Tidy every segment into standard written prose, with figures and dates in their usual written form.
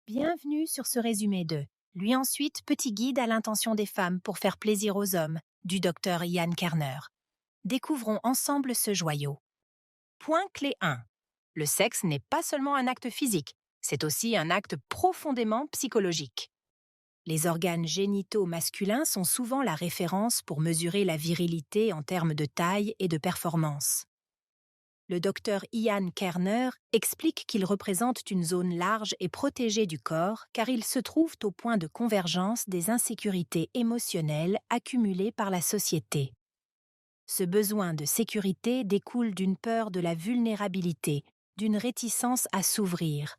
Bienvenue sur ce résumé de Lui ensuite, petit guide à l'intention des femmes pour faire plaisir aux hommes, du docteur Ian Kerner. Découvrons ensemble ce joyau. Point clé 1. Le sexe n'est pas seulement un acte physique, c'est aussi un acte profondément psychologique. Les organes génitaux masculins sont souvent la référence pour mesurer la virilité en termes de taille et de performance. Le docteur Ian Kerner explique qu'ils représentent une zone large et protégée du corps car ils se trouvent au point de convergence des insécurités émotionnelles accumulées par la société. Ce besoin de sécurité découle d'une peur de la vulnérabilité, d'une réticence à s'ouvrir.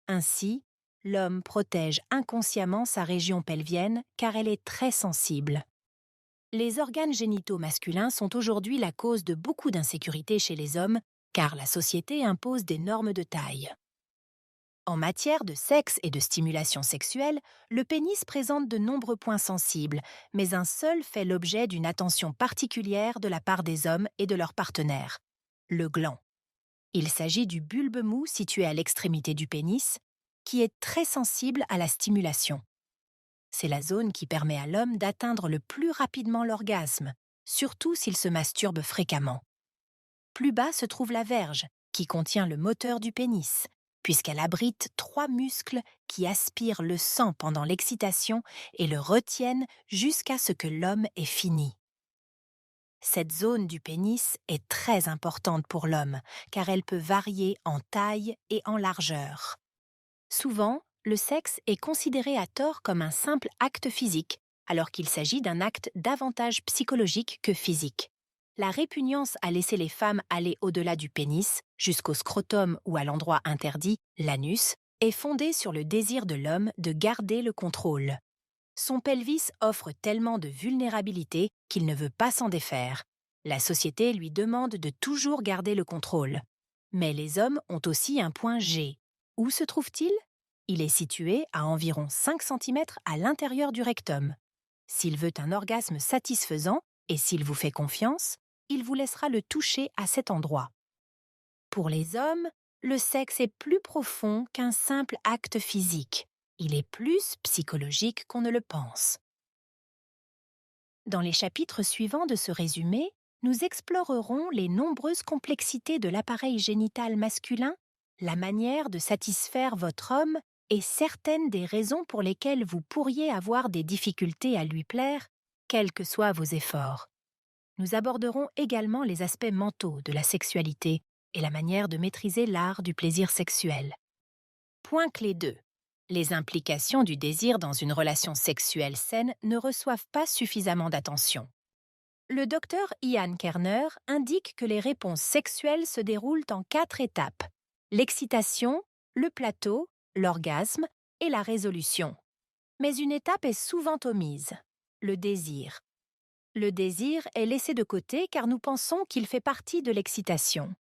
Ainsi, l'homme protège inconsciemment sa région pelvienne car elle est très sensible. Les organes génitaux masculins sont aujourd'hui la cause de beaucoup d'insécurité chez les hommes, car la société impose des normes de taille. En matière de sexe et de stimulation sexuelle, le pénis présente de nombreux points sensibles, mais un seul fait l'objet d'une attention particulière de la part des hommes et de leurs partenaires, le gland. Il s'agit du bulbe mou situé à l'extrémité du pénis, qui est très sensible à la stimulation. C'est la zone qui permet à l'homme d'atteindre le plus rapidement l'orgasme, surtout s'il se masturbe fréquemment. Plus bas se trouve la verge, qui contient le moteur du pénis, puisqu'elle abrite 3 muscles qui aspirent le sang pendant l'excitation et le retiennent jusqu'à ce que l'homme ait fini. Cette zone du pénis est très importante pour l'homme, car elle peut varier en taille et en largeur. Souvent, le sexe est considéré à tort comme un simple acte physique, alors qu'il s'agit d'un acte davantage psychologique que physique. La répugnance à laisser les femmes aller au-delà du pénis, jusqu'au scrotum ou à l'endroit interdit, l'anus, est fondée sur le désir de l'homme de garder le contrôle. Son pelvis offre tellement de vulnérabilité qu'il ne veut pas s'en défaire. La société lui demande de toujours garder le contrôle. Mais les hommes ont aussi un point G. Où se trouve-t-il ? Il est situé à environ 5 cm à l'intérieur du rectum. S'il veut un orgasme satisfaisant et s'il vous fait confiance, il vous laissera le toucher à cet endroit. Pour les hommes, le sexe est plus profond qu'un simple acte physique. Il est plus psychologique qu'on ne le pense. Dans les chapitres suivants de ce résumé, nous explorerons les nombreuses complexités de l'appareil génital masculin, la manière de satisfaire votre homme et certaines des raisons pour lesquelles vous pourriez avoir des difficultés à lui plaire, quels que soient vos efforts. Nous aborderons également les aspects mentaux de la sexualité et la manière de maîtriser l'art du plaisir sexuel. Point clé 2. Les implications du désir dans une relation sexuelle saine ne reçoivent pas suffisamment d'attention. Le docteur Ian Kerner indique que les réponses sexuelles se déroulent en 4 étapes: l'excitation, le plateau, l'orgasme et la résolution. Mais une étape est souvent omise: le désir. Le désir est laissé de côté car nous pensons qu'il fait partie de l'excitation.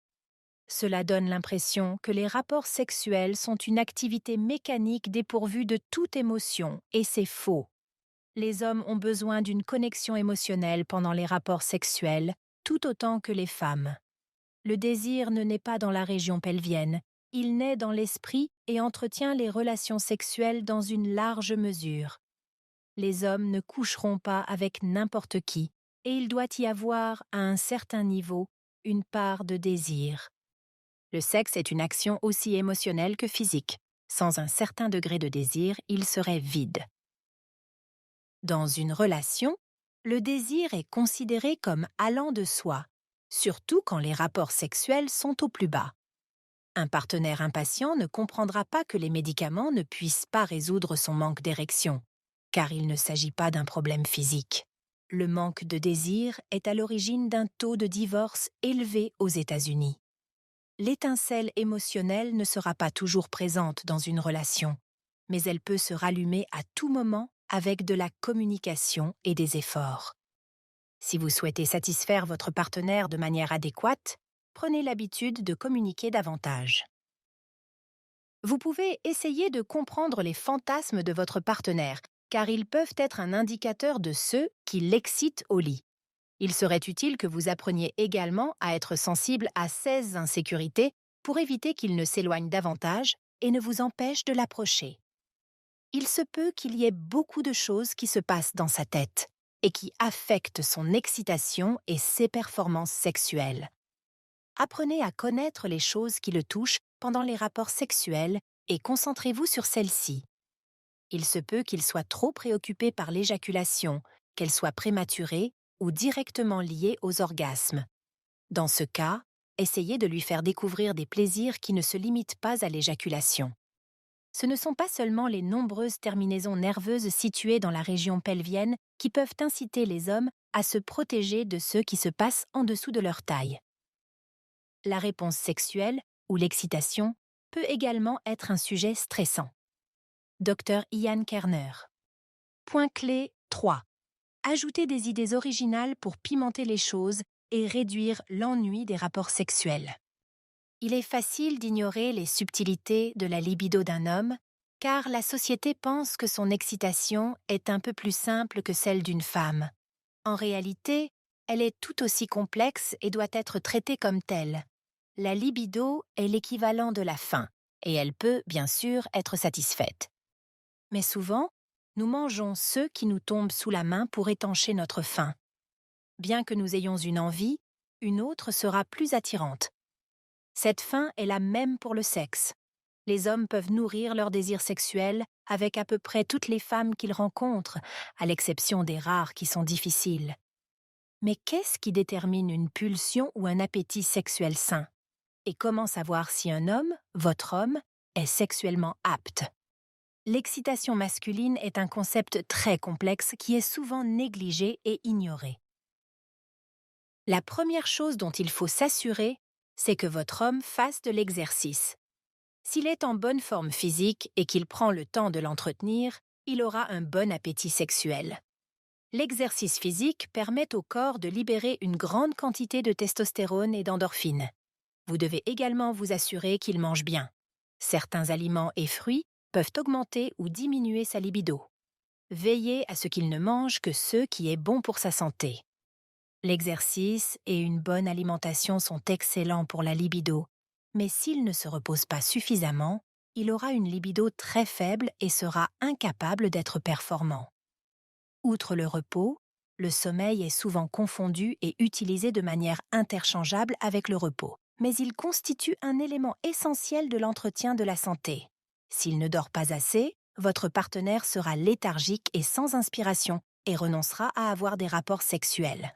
Cela donne l'impression que les rapports sexuels sont une activité mécanique dépourvue de toute émotion, et c'est faux. Les hommes ont besoin d'une connexion émotionnelle pendant les rapports sexuels, tout autant que les femmes. Le désir ne naît pas dans la région pelvienne, il naît dans l'esprit et entretient les relations sexuelles dans une large mesure. Les hommes ne coucheront pas avec n'importe qui, et il doit y avoir, à un certain niveau, une part de désir. Le sexe est une action aussi émotionnelle que physique. Sans un certain degré de désir, il serait vide. Dans une relation, le désir est considéré comme allant de soi, surtout quand les rapports sexuels sont au plus bas. Un partenaire impatient ne comprendra pas que les médicaments ne puissent pas résoudre son manque d'érection, car il ne s'agit pas d'un problème physique. Le manque de désir est à l'origine d'un taux de divorce élevé aux États-Unis. L'étincelle émotionnelle ne sera pas toujours présente dans une relation, mais elle peut se rallumer à tout moment avec de la communication et des efforts. Si vous souhaitez satisfaire votre partenaire de manière adéquate, prenez l'habitude de communiquer davantage. Vous pouvez essayer de comprendre les fantasmes de votre partenaire, car ils peuvent être un indicateur de ceux qui l'excitent au lit. Il serait utile que vous appreniez également à être sensible à ces insécurités pour éviter qu'il ne s'éloigne davantage et ne vous empêche de l'approcher. Il se peut qu'il y ait beaucoup de choses qui se passent dans sa tête et qui affectent son excitation et ses performances sexuelles. Apprenez à connaître les choses qui le touchent pendant les rapports sexuels et concentrez-vous sur celles-ci. Il se peut qu'il soit trop préoccupé par l'éjaculation, qu'elle soit prématurée ou directement liée aux orgasmes. Dans ce cas, essayez de lui faire découvrir des plaisirs qui ne se limitent pas à l'éjaculation. Ce ne sont pas seulement les nombreuses terminaisons nerveuses situées dans la région pelvienne qui peuvent inciter les hommes à se protéger de ce qui se passe en dessous de leur taille. La réponse sexuelle, ou l'excitation, peut également être un sujet stressant. Dr Ian Kerner. Point clé 3. Ajoutez des idées originales pour pimenter les choses et réduire l'ennui des rapports sexuels. Il est facile d'ignorer les subtilités de la libido d'un homme, car la société pense que son excitation est un peu plus simple que celle d'une femme. En réalité, elle est tout aussi complexe et doit être traitée comme telle. La libido est l'équivalent de la faim, et elle peut, bien sûr, être satisfaite. Mais souvent, nous mangeons ceux qui nous tombent sous la main pour étancher notre faim. Bien que nous ayons une envie, une autre sera plus attirante. Cette faim est la même pour le sexe. Les hommes peuvent nourrir leur désir sexuel avec à peu près toutes les femmes qu'ils rencontrent, à l'exception des rares qui sont difficiles. Mais qu'est-ce qui détermine une pulsion ou un appétit sexuel sain? Et comment savoir si un homme, votre homme, est sexuellement apte? L'excitation masculine est un concept très complexe qui est souvent négligé et ignoré. La première chose dont il faut s'assurer, c'est que votre homme fasse de l'exercice. S'il est en bonne forme physique et qu'il prend le temps de l'entretenir, il aura un bon appétit sexuel. L'exercice physique permet au corps de libérer une grande quantité de testostérone et d'endorphines. Vous devez également vous assurer qu'il mange bien. Certains aliments et fruits peuvent augmenter ou diminuer sa libido. Veillez à ce qu'il ne mange que ce qui est bon pour sa santé. L'exercice et une bonne alimentation sont excellents pour la libido, mais s'il ne se repose pas suffisamment, il aura une libido très faible et sera incapable d'être performant. Outre le repos, le sommeil est souvent confondu et utilisé de manière interchangeable avec le repos, mais il constitue un élément essentiel de l'entretien de la santé. S'il ne dort pas assez, votre partenaire sera léthargique et sans inspiration et renoncera à avoir des rapports sexuels.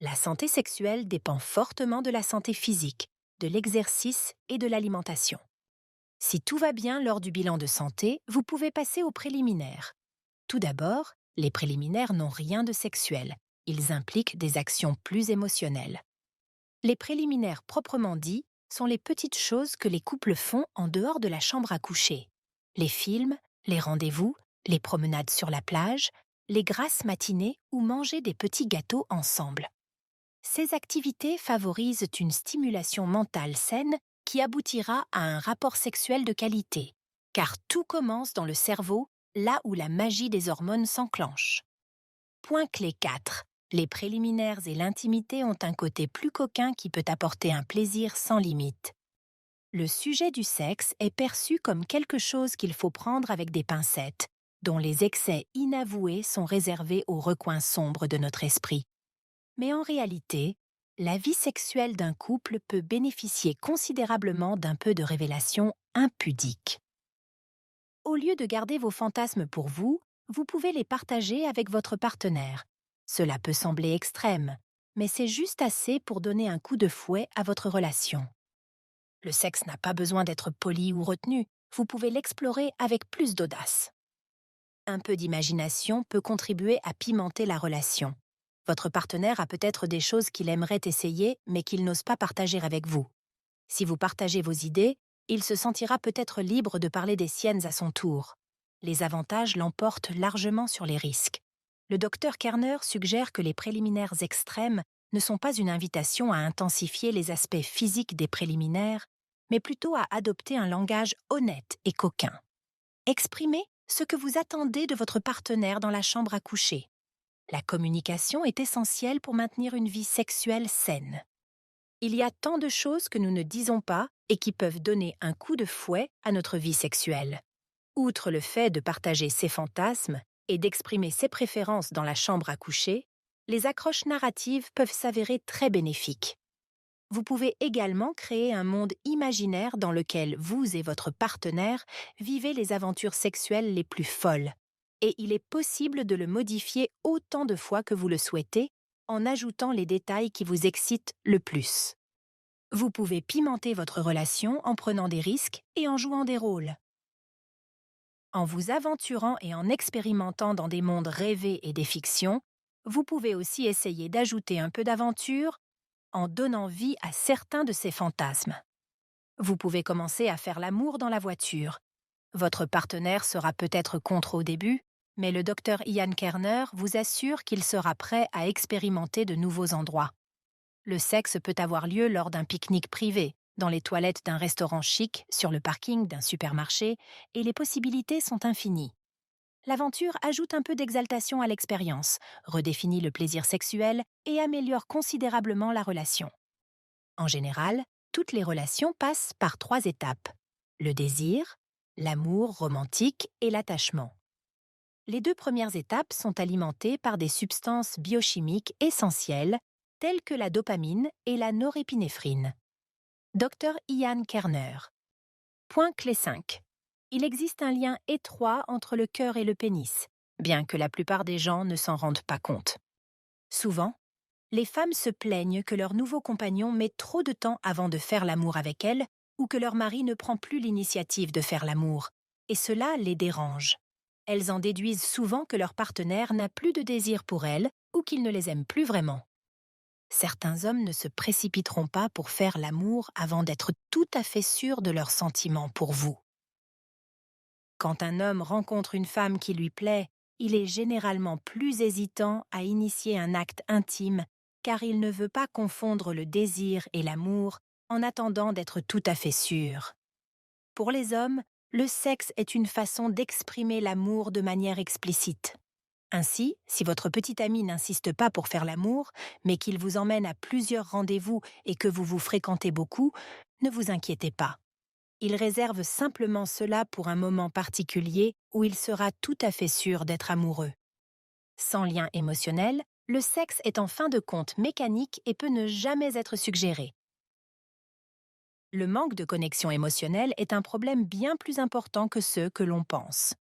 La santé sexuelle dépend fortement de la santé physique, de l'exercice et de l'alimentation. Si tout va bien lors du bilan de santé, vous pouvez passer aux préliminaires. Tout d'abord, les préliminaires n'ont rien de sexuel. Ils impliquent des actions plus émotionnelles. Les préliminaires proprement dits sont les petites choses que les couples font en dehors de la chambre à coucher. Les films, les rendez-vous, les promenades sur la plage, les grasses matinées ou manger des petits gâteaux ensemble. Ces activités favorisent une stimulation mentale saine qui aboutira à un rapport sexuel de qualité, car tout commence dans le cerveau, là où la magie des hormones s'enclenche. Point clé 4. Les préliminaires et l'intimité ont un côté plus coquin qui peut apporter un plaisir sans limite. Le sujet du sexe est perçu comme quelque chose qu'il faut prendre avec des pincettes, dont les excès inavoués sont réservés aux recoins sombres de notre esprit. Mais en réalité, la vie sexuelle d'un couple peut bénéficier considérablement d'un peu de révélation impudique. Au lieu de garder vos fantasmes pour vous, vous pouvez les partager avec votre partenaire. Cela peut sembler extrême, mais c'est juste assez pour donner un coup de fouet à votre relation. Le sexe n'a pas besoin d'être poli ou retenu, vous pouvez l'explorer avec plus d'audace. Un peu d'imagination peut contribuer à pimenter la relation. Votre partenaire a peut-être des choses qu'il aimerait essayer, mais qu'il n'ose pas partager avec vous. Si vous partagez vos idées, il se sentira peut-être libre de parler des siennes à son tour. Les avantages l'emportent largement sur les risques. Le docteur Kerner suggère que les préliminaires extrêmes ne sont pas une invitation à intensifier les aspects physiques des préliminaires, mais plutôt à adopter un langage honnête et coquin. Exprimez ce que vous attendez de votre partenaire dans la chambre à coucher. La communication est essentielle pour maintenir une vie sexuelle saine. Il y a tant de choses que nous ne disons pas et qui peuvent donner un coup de fouet à notre vie sexuelle. Outre le fait de partager ses fantasmes et d'exprimer ses préférences dans la chambre à coucher, les accroches narratives peuvent s'avérer très bénéfiques. Vous pouvez également créer un monde imaginaire dans lequel vous et votre partenaire vivez les aventures sexuelles les plus folles. Et il est possible de le modifier autant de fois que vous le souhaitez en ajoutant les détails qui vous excitent le plus. Vous pouvez pimenter votre relation en prenant des risques et en jouant des rôles. En vous aventurant et en expérimentant dans des mondes rêvés et des fictions, vous pouvez aussi essayer d'ajouter un peu d'aventure en donnant vie à certains de ces fantasmes. Vous pouvez commencer à faire l'amour dans la voiture. Votre partenaire sera peut-être contre au début, mais le docteur Ian Kerner vous assure qu'il sera prêt à expérimenter de nouveaux endroits. Le sexe peut avoir lieu lors d'un pique-nique privé, dans les toilettes d'un restaurant chic, sur le parking d'un supermarché, et les possibilités sont infinies. L'aventure ajoute un peu d'exaltation à l'expérience, redéfinit le plaisir sexuel et améliore considérablement la relation. En général, toutes les relations passent par 3 étapes: le désir, l'amour romantique et l'attachement. Les 2 premières étapes sont alimentées par des substances biochimiques essentielles telles que la dopamine et la norépinéphrine. Dr Ian Kerner. Point clé 5. Il existe un lien étroit entre le cœur et le pénis, bien que la plupart des gens ne s'en rendent pas compte. Souvent, les femmes se plaignent que leur nouveau compagnon met trop de temps avant de faire l'amour avec elles ou que leur mari ne prend plus l'initiative de faire l'amour, et cela les dérange. Elles en déduisent souvent que leur partenaire n'a plus de désir pour elles ou qu'il ne les aime plus vraiment. Certains hommes ne se précipiteront pas pour faire l'amour avant d'être tout à fait sûrs de leurs sentiments pour vous. Quand un homme rencontre une femme qui lui plaît, il est généralement plus hésitant à initier un acte intime car il ne veut pas confondre le désir et l'amour en attendant d'être tout à fait sûr. Pour les hommes, le sexe est une façon d'exprimer l'amour de manière explicite. Ainsi, si votre petit ami n'insiste pas pour faire l'amour, mais qu'il vous emmène à plusieurs rendez-vous et que vous vous fréquentez beaucoup, ne vous inquiétez pas. Il réserve simplement cela pour un moment particulier où il sera tout à fait sûr d'être amoureux. Sans lien émotionnel, le sexe est en fin de compte mécanique et peut ne jamais être suggéré. Le manque de connexion émotionnelle est un problème bien plus important que ceux que l'on pense.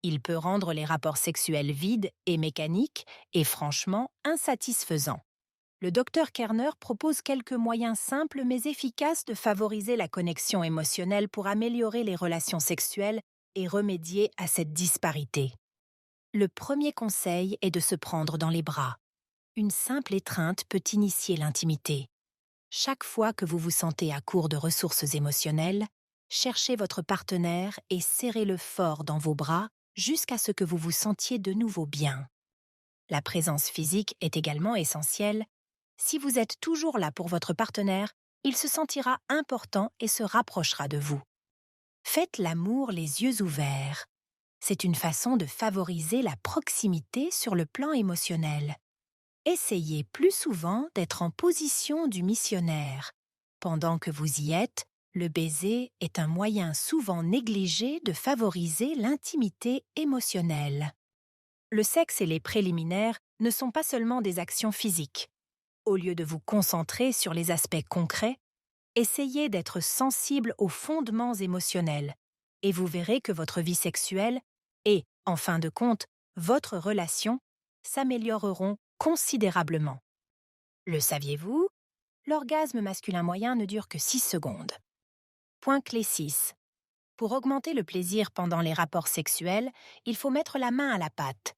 Il peut rendre les rapports sexuels vides et mécaniques et franchement insatisfaisants. Le docteur Kerner propose quelques moyens simples mais efficaces de favoriser la connexion émotionnelle pour améliorer les relations sexuelles et remédier à cette disparité. Le premier conseil est de se prendre dans les bras. Une simple étreinte peut initier l'intimité. Chaque fois que vous vous sentez à court de ressources émotionnelles, cherchez votre partenaire et serrez-le fort dans vos bras jusqu'à ce que vous vous sentiez de nouveau bien. La présence physique est également essentielle. Si vous êtes toujours là pour votre partenaire, il se sentira important et se rapprochera de vous. Faites l'amour les yeux ouverts. C'est une façon de favoriser la proximité sur le plan émotionnel. Essayez plus souvent d'être en position du missionnaire. Pendant que vous y êtes, le baiser est un moyen souvent négligé de favoriser l'intimité émotionnelle. Le sexe et les préliminaires ne sont pas seulement des actions physiques. Au lieu de vous concentrer sur les aspects concrets, essayez d'être sensible aux fondements émotionnels et vous verrez que votre vie sexuelle et, en fin de compte, votre relation s'amélioreront considérablement. Le saviez-vous? L'orgasme masculin moyen ne dure que 6 secondes. Point clé 6. Pour augmenter le plaisir pendant les rapports sexuels, il faut mettre la main à la pâte.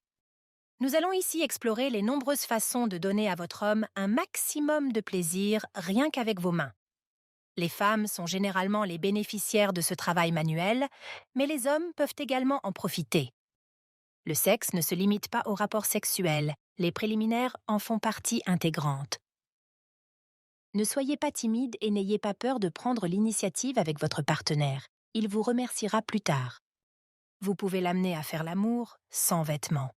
Nous allons ici explorer les nombreuses façons de donner à votre homme un maximum de plaisir rien qu'avec vos mains. Les femmes sont généralement les bénéficiaires de ce travail manuel, mais les hommes peuvent également en profiter. Le sexe ne se limite pas aux rapports sexuels, les préliminaires en font partie intégrante. Ne soyez pas timide et n'ayez pas peur de prendre l'initiative avec votre partenaire. Il vous remerciera plus tard. Vous pouvez l'amener à faire l'amour sans vêtements.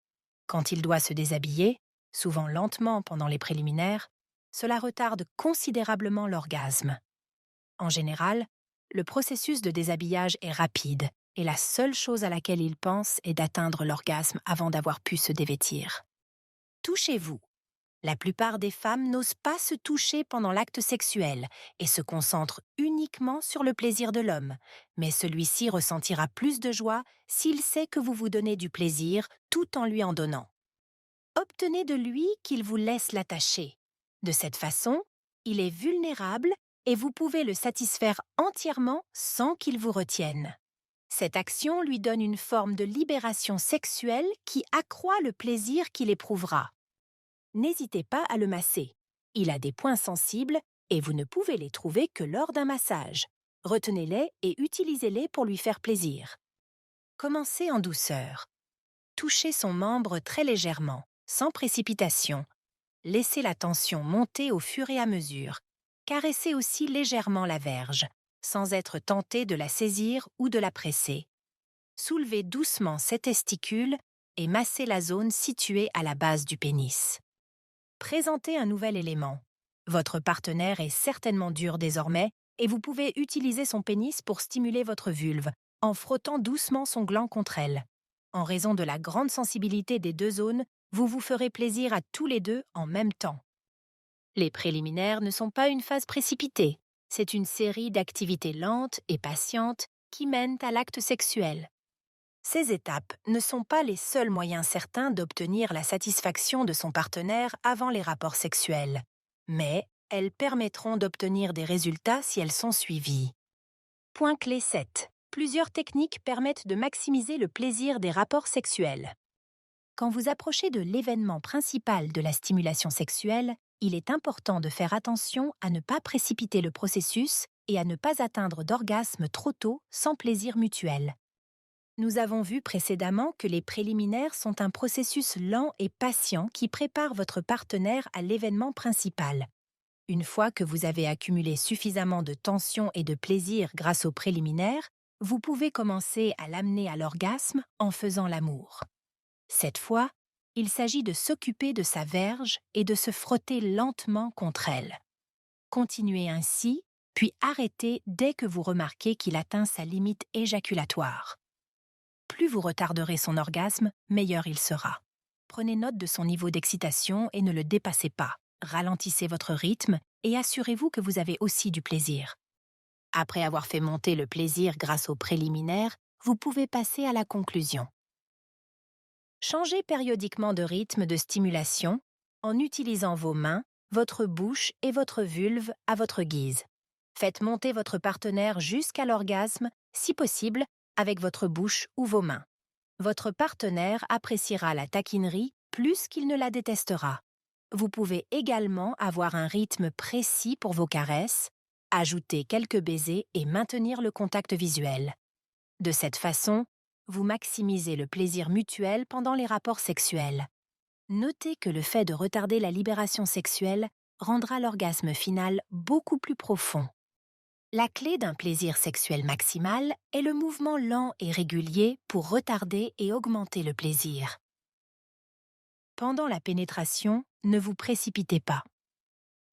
Quand il doit se déshabiller, souvent lentement pendant les préliminaires, cela retarde considérablement l'orgasme. En général, le processus de déshabillage est rapide, et la seule chose à laquelle il pense est d'atteindre l'orgasme avant d'avoir pu se dévêtir. Touchez-vous. La plupart des femmes n'osent pas se toucher pendant l'acte sexuel et se concentrent uniquement sur le plaisir de l'homme, mais celui-ci ressentira plus de joie s'il sait que vous vous donnez du plaisir tout en lui en donnant. Obtenez de lui qu'il vous laisse l'attacher. De cette façon, il est vulnérable et vous pouvez le satisfaire entièrement sans qu'il vous retienne. Cette action lui donne une forme de libération sexuelle qui accroît le plaisir qu'il éprouvera. N'hésitez pas à le masser. Il a des points sensibles et vous ne pouvez les trouver que lors d'un massage. Retenez-les et utilisez-les pour lui faire plaisir. Commencez en douceur. Touchez son membre très légèrement, sans précipitation. Laissez la tension monter au fur et à mesure. Caressez aussi légèrement la verge, sans être tenté de la saisir ou de la presser. Soulevez doucement ses testicules et massez la zone située à la base du pénis. Présentez un nouvel élément. Votre partenaire est certainement dur désormais et vous pouvez utiliser son pénis pour stimuler votre vulve en frottant doucement son gland contre elle. En raison de la grande sensibilité des deux zones, vous vous ferez plaisir à tous les deux en même temps. Les préliminaires ne sont pas une phase précipitée. C'est une série d'activités lentes et patientes qui mènent à l'acte sexuel. Ces étapes ne sont pas les seuls moyens certains d'obtenir la satisfaction de son partenaire avant les rapports sexuels, mais elles permettront d'obtenir des résultats si elles sont suivies. Point clé 7. Plusieurs techniques permettent de maximiser le plaisir des rapports sexuels. Quand vous approchez de l'événement principal de la stimulation sexuelle, il est important de faire attention à ne pas précipiter le processus et à ne pas atteindre d'orgasme trop tôt sans plaisir mutuel. Nous avons vu précédemment que les préliminaires sont un processus lent et patient qui prépare votre partenaire à l'événement principal. Une fois que vous avez accumulé suffisamment de tension et de plaisir grâce aux préliminaires, vous pouvez commencer à l'amener à l'orgasme en faisant l'amour. Cette fois, il s'agit de s'occuper de sa verge et de se frotter lentement contre elle. Continuez ainsi, puis arrêtez dès que vous remarquez qu'il atteint sa limite éjaculatoire. Plus vous retarderez son orgasme, meilleur il sera. Prenez note de son niveau d'excitation et ne le dépassez pas. Ralentissez votre rythme et assurez-vous que vous avez aussi du plaisir. Après avoir fait monter le plaisir grâce aux préliminaires, vous pouvez passer à la conclusion. Changez périodiquement de rythme de stimulation en utilisant vos mains, votre bouche et votre vulve à votre guise. Faites monter votre partenaire jusqu'à l'orgasme, si possible, avec votre bouche ou vos mains. Votre partenaire appréciera la taquinerie plus qu'il ne la détestera. Vous pouvez également avoir un rythme précis pour vos caresses, ajouter quelques baisers et maintenir le contact visuel. De cette façon, vous maximisez le plaisir mutuel pendant les rapports sexuels. Notez que le fait de retarder la libération sexuelle rendra l'orgasme final beaucoup plus profond. La clé d'un plaisir sexuel maximal est le mouvement lent et régulier pour retarder et augmenter le plaisir. Pendant la pénétration, ne vous précipitez pas.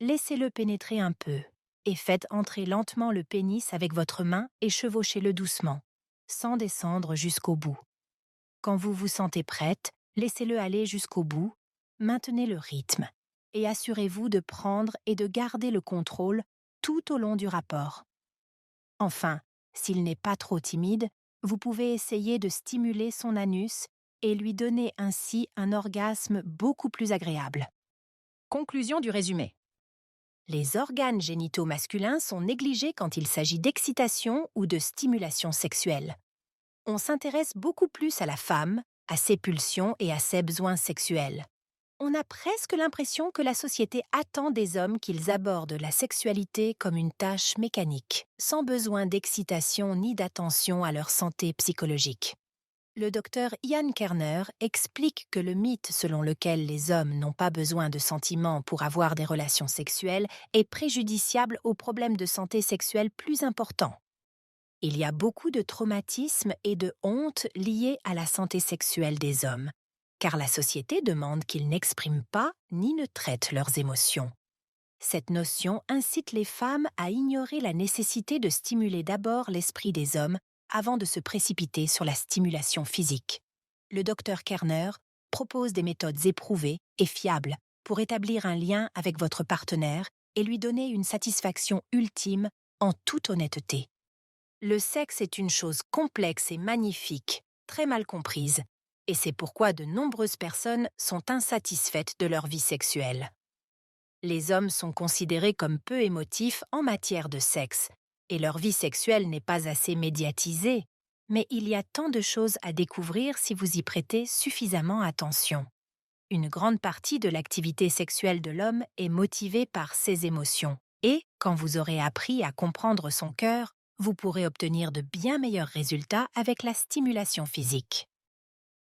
Laissez-le pénétrer un peu et faites entrer lentement le pénis avec votre main et chevauchez-le doucement, sans descendre jusqu'au bout. Quand vous vous sentez prête, laissez-le aller jusqu'au bout, maintenez le rythme et assurez-vous de prendre et de garder le contrôle tout au long du rapport. Enfin, s'il n'est pas trop timide, vous pouvez essayer de stimuler son anus et lui donner ainsi un orgasme beaucoup plus agréable. Conclusion du résumé. Les organes génitaux masculins sont négligés quand il s'agit d'excitation ou de stimulation sexuelle. On s'intéresse beaucoup plus à la femme, à ses pulsions et à ses besoins sexuels. On a presque l'impression que la société attend des hommes qu'ils abordent la sexualité comme une tâche mécanique, sans besoin d'excitation ni d'attention à leur santé psychologique. Le docteur Ian Kerner explique que le mythe selon lequel les hommes n'ont pas besoin de sentiments pour avoir des relations sexuelles est préjudiciable aux problèmes de santé sexuelle plus importants. Il y a beaucoup de traumatismes et de honte liés à la santé sexuelle des hommes, car la société demande qu'ils n'expriment pas ni ne traitent leurs émotions. Cette notion incite les femmes à ignorer la nécessité de stimuler d'abord l'esprit des hommes avant de se précipiter sur la stimulation physique. Le docteur Kerner propose des méthodes éprouvées et fiables pour établir un lien avec votre partenaire et lui donner une satisfaction ultime en toute honnêteté. Le sexe est une chose complexe et magnifique, très mal comprise, et c'est pourquoi de nombreuses personnes sont insatisfaites de leur vie sexuelle. Les hommes sont considérés comme peu émotifs en matière de sexe, et leur vie sexuelle n'est pas assez médiatisée, mais il y a tant de choses à découvrir si vous y prêtez suffisamment attention. Une grande partie de l'activité sexuelle de l'homme est motivée par ses émotions, et quand vous aurez appris à comprendre son cœur, vous pourrez obtenir de bien meilleurs résultats avec la stimulation physique.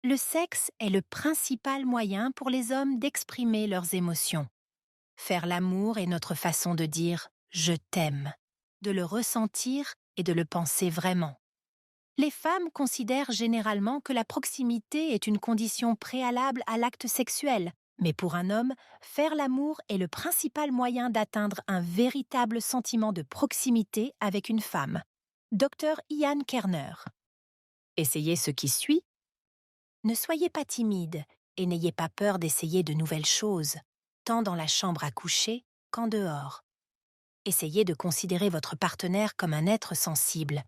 Le sexe est le principal moyen pour les hommes d'exprimer leurs émotions. Faire l'amour est notre façon de dire « je t'aime », de le ressentir et de le penser vraiment. Les femmes considèrent généralement que la proximité est une condition préalable à l'acte sexuel, mais pour un homme, faire l'amour est le principal moyen d'atteindre un véritable sentiment de proximité avec une femme. Dr Ian Kerner. Essayez ce qui suit. Ne soyez pas timide et n'ayez pas peur d'essayer de nouvelles choses, tant dans la chambre à coucher qu'en dehors. Essayez de considérer votre partenaire comme un être sensible.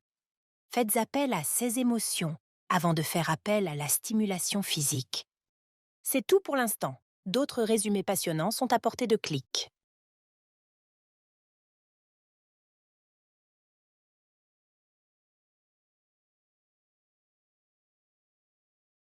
Faites appel à ses émotions avant de faire appel à la stimulation physique. C'est tout pour l'instant. D'autres résumés passionnants sont à portée de clic.